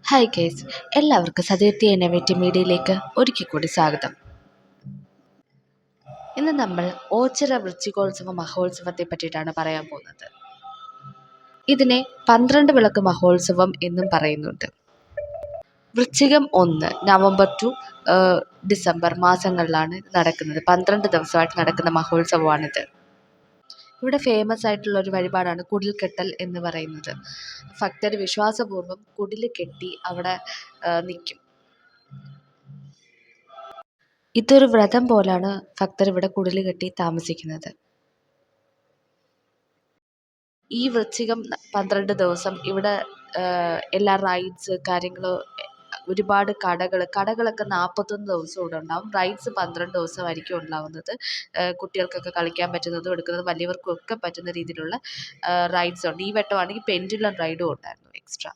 Hi guys, എല്ലാവർക്കും സതീർത്ഥി innovative മീഡിയയിലേക്ക് ഒരിക്കൽ കൂടി സ്വാഗതം. ഇന്ന് നമ്മൾ ഓച്ചിറ വൃശ്ചികോത്സവ മഹോത്സവത്തെ പറ്റിയിട്ടാണ് പറയാൻ പോകുന്നത്. ഇതിനെ 12 വിളക്ക് മഹോത്സവം എന്നും പറയുന്നുണ്ട്. വൃശ്ചികം 1 നവംബർ ടു ഡിസംബർ മാസങ്ങളിലാണ് ഇത് നടക്കുന്നത്. 12 ദിവസമായിട്ട് നടക്കുന്ന മഹോത്സവമാണിത്. ഇവിടെ ഫേമസ് ആയിട്ടുള്ള ഒരു വഴിപാടാണ് കുടിൽ കെട്ടൽ എന്ന് പറയുന്നത്. ഭക്തർ വിശ്വാസപൂർവ്വം കുടിൽ കെട്ടി അവിടെ നിൽക്കും. ഇതൊരു വ്രതം പോലാണ് ഭക്തർ ഇവിടെ കുടിൽ കെട്ടി താമസിക്കുന്നത്. ഈ വൃശ്ചികം 12 ദിവസം ഇവിടെ എല്ലാ റൈഡ്സ് കാര്യങ്ങൾ, ഒരുപാട് കടകളൊക്കെ 41 ദിവസം ഇവിടെ ഉണ്ടാവും. റൈഡ്സ് 12 ദിവസമായിരിക്കും ഉണ്ടാവുന്നത്. കുട്ടികൾക്കൊക്കെ കളിക്കാൻ പറ്റുന്നതും എടുക്കുന്നതും വലിയവർക്കും ഒക്കെ പറ്റുന്ന രീതിയിലുള്ള റൈഡ്സ് ഉണ്ട്. ഈ വട്ടമാണെങ്കിൽ പെൻഡുലം റൈഡും ഉണ്ടായിരുന്നു എക്സ്ട്രാ.